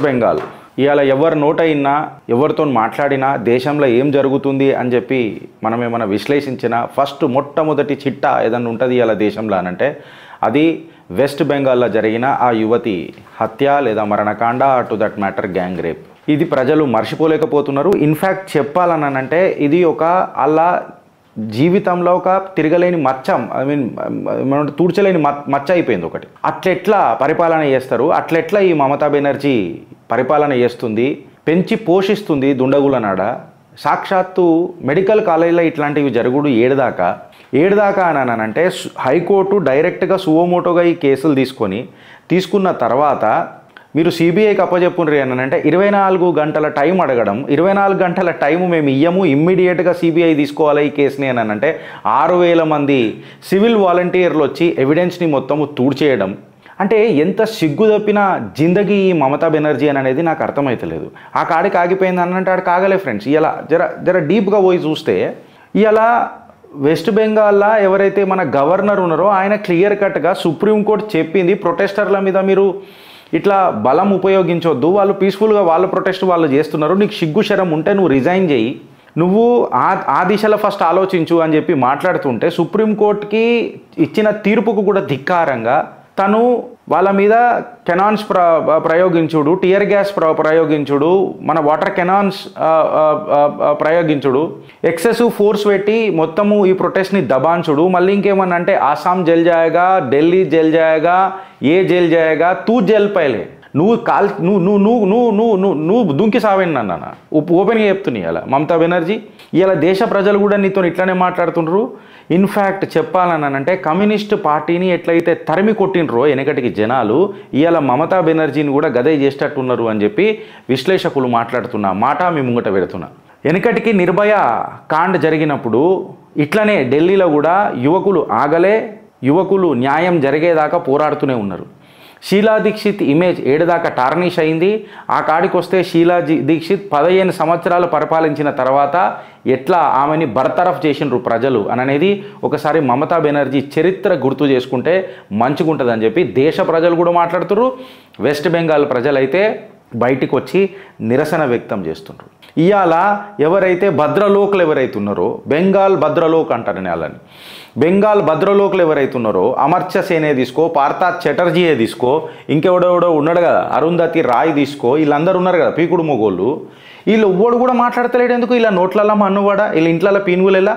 బెంగాల్ ఇవాళ ఎవరు నోట అయినా ఎవరితో మాట్లాడినా దేశంలో ఏం జరుగుతుంది అని చెప్పి మనం ఏమైనా విశ్లేషించినా ఫస్ట్ మొట్టమొదటి చిట్టా ఏదన్నా ఉంటుంది ఇవాళ దేశంలో అనంటే అది వెస్ట్ బెంగాల్లో జరిగిన ఆ యువతి హత్య లేదా మరణకాండ to that matter gang rape. ఇది ప్రజలు మర్చిపోలేకపోతున్నారు. ఇన్ఫ్యాక్ట్ చెప్పాలనంటే ఇది ఒక అలా జీవితంలో ఒక తిరగలేని మచ్చ, మనం తూడ్చలేని మచ్చ అయిపోయింది ఒకటి. అట్లెట్లా పరిపాలన చేస్తారు, అట్లెట్లా ఈ మమతా బెనర్జీ పరిపాలన చేస్తుంది, పెంచి పోషిస్తుంది దుండగులనాడ. సాక్షాత్తు మెడికల్ కాలేజీలో ఇట్లాంటివి జరుగుడు ఏడుదాకా అని అంటే హైకోర్టు డైరెక్ట్గా సువోమోటోగా ఈ కేసులు తీసుకున్న తర్వాత మీరు సిబిఐకి అప్పచెప్పుండ్రి అని అంటే 24 గంటల టైం అడగడం, 24 గంటల టైము మేము ఇయ్యము, ఇమ్మీడియట్గా సిబిఐ తీసుకోవాలి ఈ కేసుని అని అంటే 6000 మంది సివిల్ వాలంటీర్లు వచ్చి ఎవిడెన్స్ని మొత్తము తూడ్చేయడం అంటే ఎంత సిగ్గు తప్పిన జిందగీ ఈ మమతా బెనర్జీ అని అనేది నాకు అర్థమవుతలేదు. ఆ కాడికి ఆగిపోయింది అని అంటే ఆడికి ఆగలే ఫ్రెండ్స్. ఇలా జర డీప్గా పోయి చూస్తే ఇలా వెస్ట్ బెంగాల్లో ఎవరైతే మన గవర్నర్ ఉన్నారో ఆయన క్లియర్ కట్గా సుప్రీంకోర్టు చెప్పింది ప్రొటెస్టర్ల మీద మీరు ఇట్లా బలం ఉపయోగించొద్దు, వాళ్ళు పీస్ఫుల్గా వాళ్ళ ప్రొటెస్ట్ వాళ్ళు చేస్తున్నారు, నీకు సిగ్గు శరం ఉంటే నువ్వు రిజైన్ చేయి, నువ్వు ఆ దిశలో ఫస్ట్ ఆలోచించు అని చెప్పి మాట్లాడుతుంటే సుప్రీంకోర్టుకి ఇచ్చిన తీర్పుకు కూడా ధిక్కారంగా తను వాళ్ళ మీద కెనాన్స్ ప్రయోగించుడు, టియర్ గ్యాస్ ప్రయోగించుడు, మన వాటర్ కెనాన్స్ ప్రయోగించుడు, ఎక్సెసివ్ ఫోర్స్ పెట్టి మొత్తము ఈ ప్రొటెస్ట్ని దబాంచుడు, మళ్ళీ ఇంకేమన్నా అంటే ఆసాం జైల్ జాయేగా, ఢిల్లీ జైల్ జాయేగా, ఏ జైల్ జాయేగా, తూ జైల్ పైలే, నువ్వు దుంకి సావేండి అన్న ఓపెన్గా చెప్తున్నాయి ఇలా మమతా బెనర్జీ. ఇలా దేశ ప్రజలు కూడా నీతో ఇట్లానే మాట్లాడుతుండ్రు. ఇన్ఫ్యాక్ట్ చెప్పాలనంటే కమ్యూనిస్ట్ పార్టీని ఎట్లయితే తరిమి కొట్టినరో వెనకటికి జనాలు, ఇవాళ మమతా బెనర్జీని కూడా గదే చేసేటట్టున్నారు అని చెప్పి విశ్లేషకులు మాట్లాడుతున్న మాట మీ ముంగట పెడుతున్నా. వెనకటికి నిర్భయ కాండ్ జరిగినప్పుడు ఇట్లనే ఢిల్లీలో కూడా యువకులు ఆగలే, యువకులు న్యాయం జరిగేదాకా పోరాడుతూనే ఉన్నారు. షీలా దీక్షిత్ ఇమేజ్ ఏడుదాకా టార్నిష్ అయింది. ఆ కాడికి వస్తే షీలా దీక్షిత్ 15 సంవత్సరాలు పరిపాలించిన తర్వాత ఎట్లా ఆమెని బర్తరఫ్ చేసినారు ప్రజలు అనేది ఒకసారి మమతా బెనర్జీ చరిత్ర గుర్తు చేసుకుంటే మంచిగుంటుందని చెప్పి దేశ ప్రజలు కూడా మాట్లాడుతున్నారు. వెస్ట్ బెంగాల్ ప్రజలైతే బయటికి వచ్చి నిరసన వ్యక్తం చేస్తున్నారు. ఇవాళ ఎవరైతే భద్రలోకులు ఎవరైతే ఉన్నారో, బెంగాల్ భద్రలోక్ అంటారని వాళ్ళని, బెంగాల్ భద్రలోకులు ఎవరైతే ఉన్నారో అమర్త్య సేనే తీసుకో, పార్థాత్ చటర్జీయే తీసుకో, ఇంకెవడెవడో ఉన్నాడు కదా అరుంధతి రాయ్ తీసుకో, వీళ్ళందరూ ఉన్నారు కదా పీకుడు మొగోళ్ళు, వీళ్ళు ఎవ్వడు కూడా మాట్లాడతలేడు. ఎందుకు ఇలా నోట్లల్లో మన్నువాడా, వీళ్ళ ఇంట్లలో పీనుగులెలా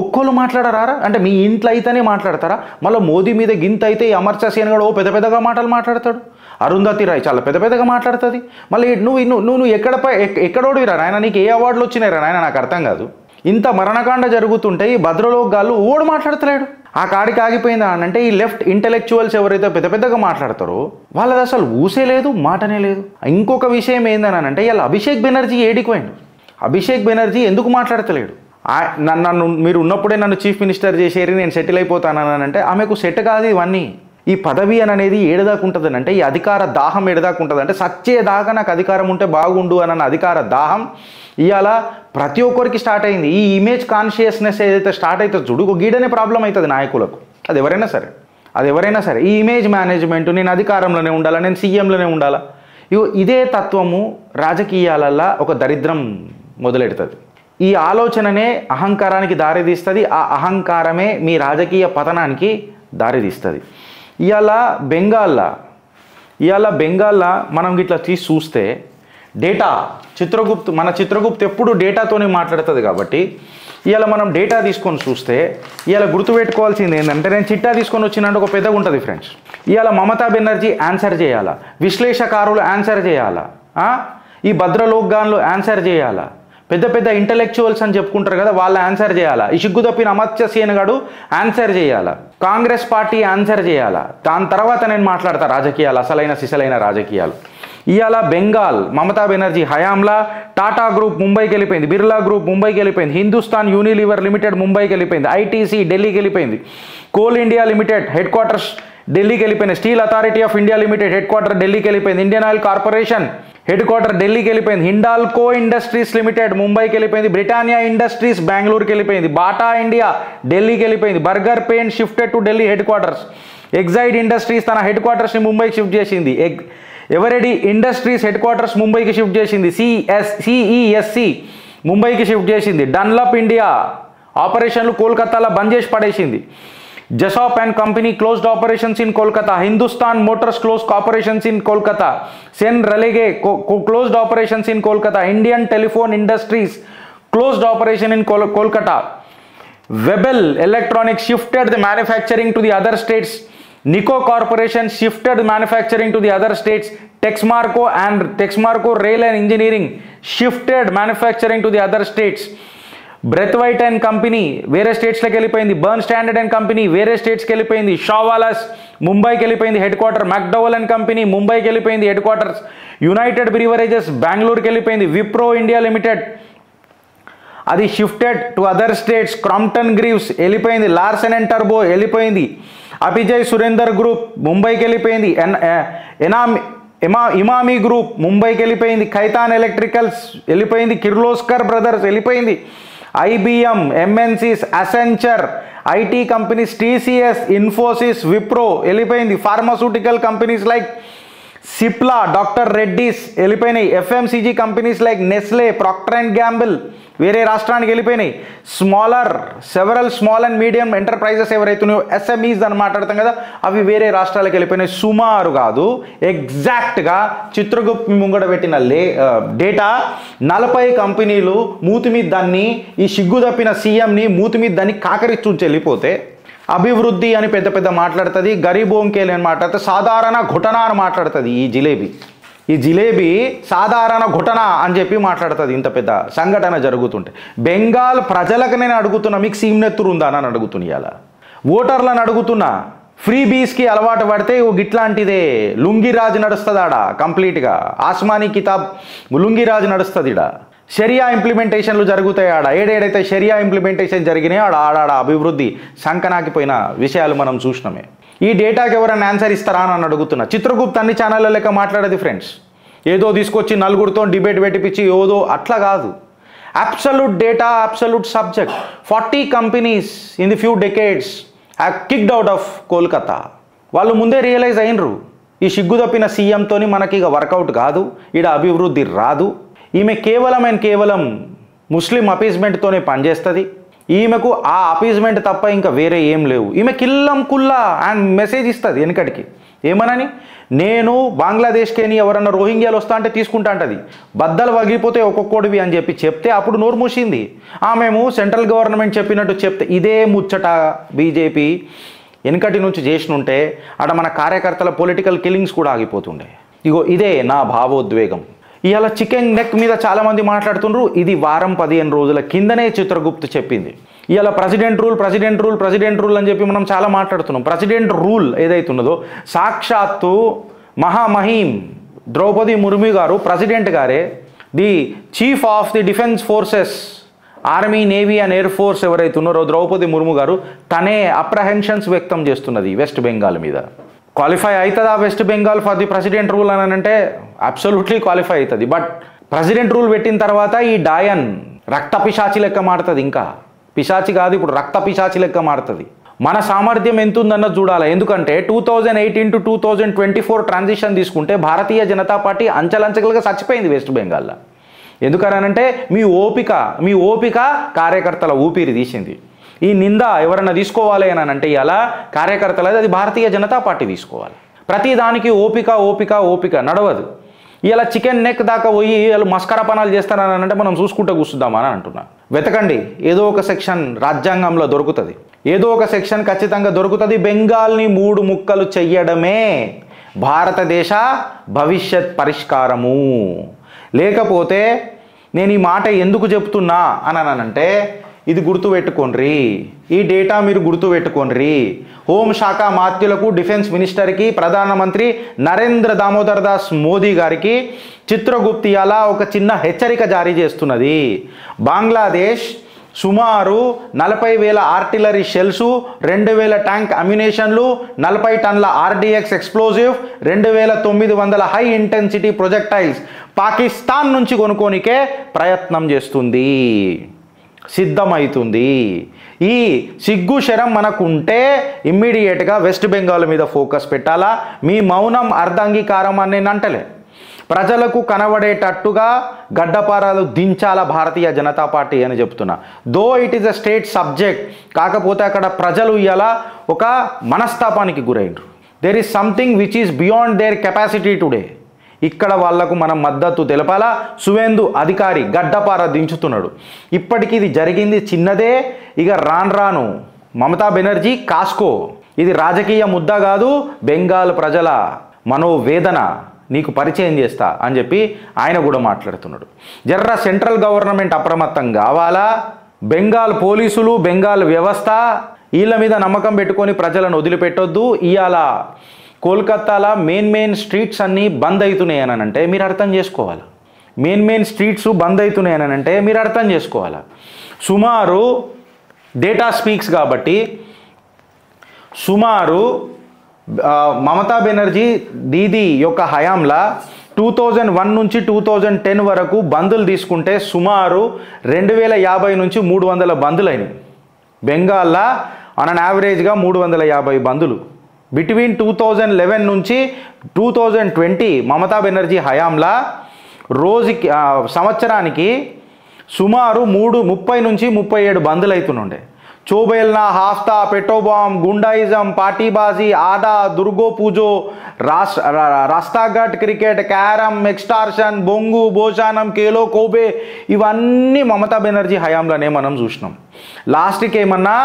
ఒక్కళ్ళు మాట్లాడరారా అంటే మీ ఇంట్లో అయితేనే మాట్లాడతారా? మళ్ళీ మోదీ మీద గింత అయితే ఈ అమర్త్య సేన్ కూడా పెద్ద పెద్దగా మాటలు మాట్లాడతాడు, అరుంధతి రాయ్ చాలా పెద్ద పెద్దగా మాట్లాడుతుంది. మళ్ళీ నువ్వు ఎక్కడోడిరా నాయన, నీకు ఏ అవార్డులు వచ్చినాయిరా నాయన, నాకు అర్థం కాదు. ఇంత మరణకాండ జరుగుతుంటే ఈ భద్రలోక్ గాళ్ళు ఓడు మాట్లాడతలేడు. ఆ కాడికి ఆగిపోయిందా అని అంటే ఈ లెఫ్ట్ ఇంటెలెక్చువల్స్ ఎవరైతే పెద్ద పెద్దగా మాట్లాడతారో వాళ్ళది అసలు ఊసే లేదు, మాటనే లేదు. ఇంకొక విషయం ఏందని అంటే ఇలా అభిషేక్ బెనర్జీ ఏడిపోయిండు. అభిషేక్ బెనర్జీ ఎందుకు మాట్లాడతలేడు? నన్ను మీరు ఉన్నప్పుడే నన్ను చీఫ్ మినిస్టర్ చేసేరి నేను సెటిల్ అయిపోతానని అంటే ఆమెకు సెట్ కాదు ఇవన్నీ. ఈ పదవి అనేది ఏడదాకా ఉంటుందని అంటే ఈ అధికార దాహం ఏడదాకా ఉంటుంది అంటే సచ్చేదాకా నాకు అధికారం ఉంటే బాగుండు అన్న అధికార దాహం ఇవాళ ప్రతి ఒక్కరికి స్టార్ట్ అయింది. ఈ ఇమేజ్ కాన్షియస్నెస్ ఏదైతే స్టార్ట్ అవుతుంది చూడు, గీడనే ప్రాబ్లం అవుతుంది నాయకులకు. అది ఎవరైనా సరే ఈ ఇమేజ్ మేనేజ్మెంట్, నేను అధికారంలోనే ఉండాలా, నేను సీఎంలోనే ఉండాలా, ఇదే తత్వము రాజకీయాలల్లో ఒక దరిద్రం మొదలెడుతుంది. ఈ ఆలోచననే అహంకారానికి దారితీస్తుంది. ఆ అహంకారమే మీ రాజకీయ పతనానికి దారితీస్తుంది. ఇవాళ బెంగాల్లో మనం ఇట్లా తీసి చూస్తే డేటా మన చిత్రగుప్త్ ఎప్పుడు డేటాతోనే మాట్లాడుతుంది కాబట్టి ఇవాళ మనం డేటా తీసుకొని చూస్తే ఇవాళ గుర్తుపెట్టుకోవాల్సింది ఏంటంటే నేను చిట్టా తీసుకొని వచ్చినట్టు ఒక పెద్దగా ఉంటుంది ఫ్రెండ్స్. ఇవాళ మమతా బెనర్జీ ఆన్సర్ చేయాలా, విశ్లేషకారులు ఆన్సర్ చేయాలా, ఈ భద్రలోక్ గాన్లు ఆన్సర్ చేయాలా, పెద్ద పెద్ద ఇంటెలెక్చువల్స్ అని చెప్పుకుంటారు కదా వాళ్ళు ఆన్సర్ చేయాలా, ఈ సిగ్గు తప్పిన అమర్త్య సేన్ గాడు ఆన్సర్ చేయాలా, కాంగ్రెస్ పార్టీ ఆన్సర్ చేయాలా. దాని తర్వాత నేను మాట్లాడతా రాజకీయాలు, అసలైన సిసలైన రాజకీయాలు. ఇవాళ బెంగాల్ మమతా బెనర్జీ హయాంలా టాటా గ్రూప్ ముంబైకి వెళ్ళిపోయింది, బిర్లా గ్రూప్ ముంబైకి వెళ్ళిపోయింది, హిందుస్థాన్ యూనిలివర్ లిమిటెడ్ ముంబైకి వెళ్ళిపోయింది, ఐటీసీ ఢిల్లీకి వెళ్ళిపోయింది, coal India limited head quarters ఢిల్లీకి వెళ్ళిపోయింది, steel authority of India limited head quarter ఢిల్లీకి వెళ్ళిపోయింది, Indian oil corporation head quarter ఢిల్లీకి వెళ్ళిపోయింది, హిండాల్కో ఇండస్ట్రీస్ లిమిటెడ్ ముంబైకి వెళ్ళిపోయింది, బ్రిటానియా ఇండస్ట్రీస్ బెంగళూరుకి వెళ్ళిపోయింది, బాటా ఇండియా ఢిల్లీకి వెళ్ళిపోయింది, Berger Paint shifted to Delhi headquarters, Exide Industries తన హెడ్ క్వార్టర్స్ని ముంబైకి షిఫ్ట్ చేసింది, ఎవరెడీ ఇండస్ట్రీస్ హెడ్ క్వార్టర్స్ ముంబైకి షిఫ్ట్ చేసింది. సిఈఎస్సి ముంబైకి షిఫ్ట్ చేసింది. డన్లప్ ఇండియా ఆపరేషన్లు కోల్కతాలో బంద్ చేసి పడేసింది. Jessop and Company closed operations in Kolkata. Hindustan Motors closed operations in Kolkata. Sen Raleigh closed operations in Kolkata. Indian Telephone Industries closed operation in Kolkata. Webel Electronics shifted the manufacturing to the other states. Nico Corporation shifted manufacturing to the other states. Texmarco Rail and Engineering shifted manufacturing to the other states. Braithwaite and Company వేరే స్టేట్స్లోకి వెళ్ళిపోయింది. Burn standard and company వేరే స్టేట్స్కి వెళ్ళిపోయింది. షావాలాస్ ముంబైకి వెళ్ళిపోయింది head quarter. మ్యాక్డోవల్ and company ముంబైకి వెళ్ళిపోయింది head quarters. United బ్రీవరేజెస్ బెంగళూరుకి వెళ్ళిపోయింది. విప్రో ఇండియా లిమిటెడ్ అది shifted to other states. Crompton Greaves వెళ్ళిపోయింది. లార్సన్ అండ్ టర్బో వెళ్ళిపోయింది. అభిజయ్ సురేందర్ గ్రూప్ ముంబైకి వెళ్ళిపోయింది. ఇమామి గ్రూప్ ముంబైకి వెళ్ళిపోయింది. ఖైతాన్ ఎలక్ట్రికల్స్ వెళ్ళిపోయింది. కిర్లోస్కర్ బ్రదర్స్ వెళ్ళిపోయింది. IBM, MNCs, Accenture, IT companies, TCS, Infosys, Wipro వెళ్ళిపోయింది. Pharmaceutical companies like Cipla, doctor Reddy's వెళ్ళిపోయినాయి. FMCG companies like Nestle, Procter and Gamble వేరే రాష్ట్రానికి వెళ్ళిపోయినాయి. Several small and medium enterprises ఎవరైతున్నాయో ఎస్ఎంఈస్ అని మాట్లాడతాం కదా, అవి వేరే రాష్ట్రాలకు వెళ్ళిపోయినాయి. సుమారు కాదు, ఎగ్జాక్ట్గా చిత్రగుప్త్ ముంగడ పెట్టిన డేటా 40 కంపెనీలు మూతి మీద దాన్ని, ఈ సిగ్గు తప్పిన సీఎంని మూతి మీద దాన్ని కాకరిచ్చుంచి వెళ్ళిపోతే అభివృద్ధి అని పెద్ద పెద్ద మాట్లాడుతుంది. గరీబోంకేలి అని మాట్లాడుతుంది. సాధారణ ఘటన అని మాట్లాడుతుంది. ఈ జిలేబీ సాధారణ ఘటన అని చెప్పి మాట్లాడుతుంది. ఇంత పెద్ద సంఘటన జరుగుతుంటే బెంగాల్ ప్రజలకు నేను అడుగుతున్నా, మీకు సీమ్నెత్తురు ఉందా అని అడుగుతున్నా. ఇలా ఓటర్లను అడుగుతున్నా. ఫ్రీ బీస్కి అలవాటు పడితే గిట్లాంటిదే లుంగిరాజు నడుస్తుంది ఆడ. కంప్లీట్గా ఆస్మానీ కితాబ్ లుంగిరాజు నడుస్తుంది ఇడ. షరియా ఇంప్లిమెంటేషన్లు జరుగుతాయి ఆడ. ఏడేడైతే షరియా ఇంప్లిమెంటేషన్ జరిగినాయో ఆడాడ అభివృద్ధి సంకనాకిపోయిన విషయాలు మనం చూసినామే. ఈ డేటాకి ఎవరైనా ఆన్సర్ ఇస్తారా అని అడుగుతున్నా. చిత్రగుప్త్ అన్ని ఛానళ్ళ లెక్క మాట్లాడేది ఫ్రెండ్స్. ఏదో తీసుకొచ్చి నలుగురితో డిబేట్ పెట్టిపించి ఏదో అట్లా కాదు. Absolute data, absolute subject. 40 companies in the few decades have kicked out of Kolkata. వాళ్ళు ముందే రియలైజ్ అయినరు, ఈ సిగ్గు తప్పిన సీఎంతోని మనకి ఇక వర్కౌట్ కాదు, ఈడ అభివృద్ధి రాదు. ఈమె కేవలం ముస్లిం అపీజ్మెంట్తోనే పనిచేస్తుంది. ఈమెకు ఆ అపీజ్మెంట్ తప్ప ఇంకా వేరే ఏం లేవు. ఈమె కిల్లం కుల్లా అండ్ మెసేజ్ ఇస్తుంది వెనకటికి. ఏమనని, నేను బంగ్లాదేశ్కేని ఎవరన్నా రోహింగ్యాలు వస్తా అంటే తీసుకుంటా అంటది. బద్దలు వగిలిపోతే ఒక్కొక్కడివి అని చెప్పి చెప్తే అప్పుడు నోరు మూసింది. మేము సెంట్రల్ గవర్నమెంట్ చెప్పినట్టు చెప్తే ఇదే ముచ్చట బీజేపీ వెనకటి నుంచి చేసినుంటే అక్కడ మన కార్యకర్తల పొలిటికల్ కిల్లింగ్స్ కూడా ఆగిపోతుండే. ఇగో ఇదే నా భావోద్వేగం. ఇవాళ చికెన్ నెక్ మీద చాలామంది మాట్లాడుతుండ్రు. ఇది వారం 15 రోజుల కిందనే చిత్రగుప్త్ చెప్పింది. ఇవాళ ప్రెసిడెంట్ రూల్ అని చెప్పి మనం చాలా మాట్లాడుతున్నాం. ప్రెసిడెంట్ రూల్ ఏదైతున్నదో సాక్షాత్తు మహామహీం ద్రౌపది ముర్ము గారు, ప్రెసిడెంట్ గారే, the chief of the defence forces, army, navy and air force ఎవరైతున్నారో ద్రౌపది ముర్ము గారు తనే అప్రహెన్షన్స్ వ్యక్తం చేస్తున్నది వెస్ట్ బెంగాల్ మీద. క్వాలిఫై అవుతుందా west Bengal for the president rule అని అంటే అబ్సల్యూట్లీ క్వాలిఫై అవుతుంది. బట్ ప్రెసిడెంట్ రూల్ పెట్టిన తర్వాత ఈ డాయన్ రక్త పిశాచి లెక్క మారుతుంది. ఇంకా పిశాచి కాదు, ఇప్పుడు రక్త పిశాచి లెక్క మారుతుంది. మన సామర్థ్యం ఎంత ఉందన్నది చూడాలి. ఎందుకంటే 2018 to 2024 ట్రాన్సిషన్ తీసుకుంటే భారతీయ జనతా పార్టీ అంచెలంచెలుగా చచ్చిపోయింది వెస్ట్ బెంగాల్లో. ఎందుకనంటే మీ ఓపిక కార్యకర్తల ఊపిరి తీసింది. ఈ నింద ఎవరన్నా తీసుకోవాలి అని అంటే ఇలా కార్యకర్తలు అది భారతీయ జనతా పార్టీ తీసుకోవాలి. ప్రతిదానికి ఓపిక నడవదు. ఇలా చికెన్ నెక్ దాకా పోయి వాళ్ళు మస్కరా పనాలు చేస్తారని అంటే మనం చూసుకుంటూ కూర్చుద్దామని అంటున్నా. వెతకండి, ఏదో ఒక సెక్షన్ రాజ్యాంగంలో దొరుకుతుంది, ఏదో ఒక సెక్షన్ ఖచ్చితంగా దొరుకుతుంది. బెంగాల్ని 3 ముక్కలు చెయ్యడమే భారతదేశ భవిష్యత్ పరిష్కారము. లేకపోతే నేను ఈ మాట ఎందుకు చెప్తున్నా అని ఇది గుర్తుపెట్టుకోండి, ఈ డేటా మీరు గుర్తుపెట్టుకోండి. హోంశాఖ మాత్యులకు, డిఫెన్స్ మినిస్టర్కి, ప్రధానమంత్రి నరేంద్ర దామోదర్ దాస్ మోదీ గారికి చిత్రగుప్త్ ఇలా ఒక చిన్న హెచ్చరిక జారీ చేస్తున్నది. బంగ్లాదేశ్ సుమారు 40,000 ఆర్టిలరీ షెల్స్, 2,000 ట్యాంక్ అమ్యునేషన్లు, 40 టన్నుల RDX explosive, 2,900 high intensity projectiles Pakistan నుంచి కొనుక్కోనికే ప్రయత్నం చేస్తుంది, సిద్ధమవుతుంది. ఈ సిగ్గు శరం మనకు ఉంటే ఇమ్మీడియట్గా వెస్ట్ బెంగాల్ మీద ఫోకస్ పెట్టాలా. మీ మౌనం అర్ధాంగీకారం అని నేను అంటలే, ప్రజలకు కనబడేటట్టుగా గడ్డపారాలు దించాల భారతీయ జనతా పార్టీ అని చెప్తున్నా. Though it is a state subject, కాకపోతే అక్కడ ప్రజలు ఇలా ఒక మనస్తాపానికి గురైనరు. There is something which is beyond their capacity today. ఇక్కడ వాళ్లకు మనం మద్దతు తెలపాలా. సువేందు అధికారి గడ్డపార దించుతున్నాడు. ఇప్పటికీ ఇది జరిగింది చిన్నదే, ఇక రాను మమతా బెనర్జీ కాస్కో. ఇది రాజకీయ ముద్ద కాదు, బెంగాల్ ప్రజల మనోవేదన నీకు పరిచయం చేస్తా అని చెప్పి ఆయన కూడా మాట్లాడుతున్నాడు. జర్ర సెంట్రల్ గవర్నమెంట్ అప్రమత్తం కావాలా. బెంగాల్ పోలీసులు, బెంగాల్ వ్యవస్థ వీళ్ళ మీద నమ్మకం పెట్టుకొని ప్రజలను వదిలిపెట్టొద్దు. ఇవాళ కోల్కతాలో మెయిన్ స్ట్రీట్స్ అన్నీ బంద్ అవుతున్నాయి అని అంటే మీరు అర్థం చేసుకోవాలి. మెయిన్ స్ట్రీట్స్ బంద్ అవుతున్నాయి అని అంటే మీరు అర్థం చేసుకోవాలి. సుమారు డేటా స్పీక్స్ కాబట్టి సుమారు మమతా బెనర్జీ దీదీ యొక్క హయాంలా 2001 నుంచి 2010 వరకు బందులు తీసుకుంటే సుమారు 2050 నుంచి 300 బందులు అయినాయి. బెంగాల్లో ఆన్ యావరేజ్గా 350 బందులు. బిట్వీన్ 2011 నుంచి 2020 మమతా బెనర్జీ హయాంలా రోజుకి సంవత్సరానికి సుమారు 30 నుంచి 37 బందులు అవుతుండే. చోబేల్నా, హాఫ్తా, పెట్రోబామ్, గుండాయిజం, పార్టీబాజీ, ఆదా, దుర్గో పూజో, రాస్తాఘాట్ క్రికెట్, క్యారమ్, ఎక్స్టార్షన్, బొంగు, భోజానం, కేలో కోబే ఇవన్నీ మమతా బెనర్జీ హయాంలోనే మనం చూసినాం. లాస్ట్కి ఏమన్నా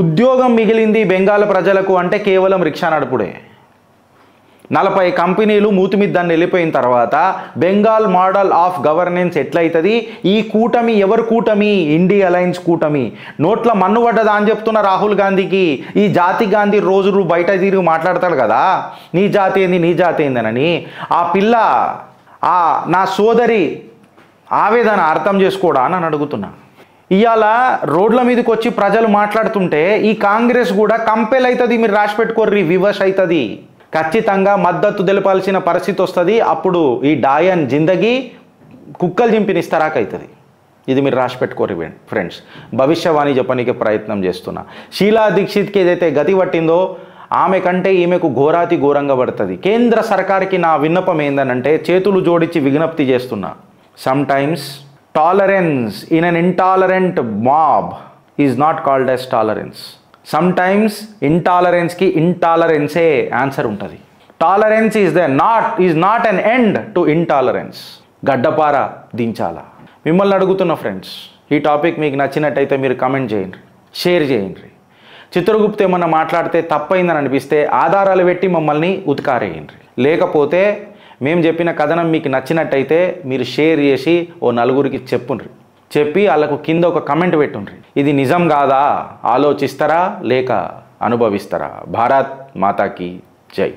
ఉద్యోగం మిగిలింది బెంగాల్ ప్రజలకు అంటే కేవలం రిక్షా నడుపుడే. 40 కంపెనీలు మూతిమిద్దాన్ని వెళ్ళిపోయిన తర్వాత బెంగాల్ మోడల్ ఆఫ్ గవర్నెన్స్ ఎట్లయితుంది? ఈ కూటమి ఎవరు కూటమి? ఇండియా అలయన్స్ కూటమి. నోట్ల మన్ను పడ్డదా అని చెప్తున్న రాహుల్ గాంధీకి. ఈ జాతి గాంధీ రోజు బయట తిరిగి మాట్లాడతాడు కదా, నీ జాతి ఏంది నీ జాతి ఏందనని. ఆ పిల్ల నా సోదరి ఆవేదన అర్థం చేసుకోడా అని అడుగుతున్నా. ఇవాళ రోడ్ల మీదకి వచ్చి ప్రజలు మాట్లాడుతుంటే ఈ కాంగ్రెస్ కూడా కంపెల్ అవుతుంది. మీరు రాసి పెట్టుకోర్రి, వివశ్ అవుతుంది. ఖచ్చితంగా మద్దతు తెలపాల్సిన పరిస్థితి వస్తుంది. అప్పుడు ఈ డాయన్ జిందగీ కుక్కలు చింపినిస్తారాక అవుతుంది. ఇది మీరు రాసి పెట్టుకోరు ఫ్రెండ్స్. భవిష్యవాణి చెప్పడానికి ప్రయత్నం చేస్తున్నా. షీలా దీక్షిత్కి ఏదైతే గతి పట్టిందో ఆమె కంటే ఈమెకు ఘోరాతి ఘోరంగా పడుతుంది. కేంద్ర సర్కార్కి నా విన్నపం ఏందనంటే చేతులు జోడించి విజ్ఞప్తి చేస్తున్నా. Sometimes tolerance in an intolerant mob is not called as tolerance. Sometimes intolerance ki intolerance A answer ఉంటుంది. Tolerance is not an end to intolerance. గడ్డపార దించాలా. మిమ్మల్ని అడుగుతున్న ఫ్రెండ్స్, ఈ టాపిక్ మీకు నచ్చినట్టయితే మీరు కమెంట్ చేయండి, షేర్ చేయండి. చిత్రగుప్త ఏమన్నా మాట్లాడితే తప్పైందని అనిపిస్తే ఆధారాలు పెట్టి మమ్మల్ని ఉతికారేయండి. లేకపోతే మేము చెప్పిన కథనం మీకు నచ్చినట్టయితే మీరు షేర్ చేసి ఓ నలుగురికి చెప్పి వాళ్ళకు కింద ఒక కమెంట్ పెట్టుండ్రి. ఇది నిజం కాదా, ఆలోచిస్తారా లేక అనుభవిస్తారా? భారత్ మాతాకి జై.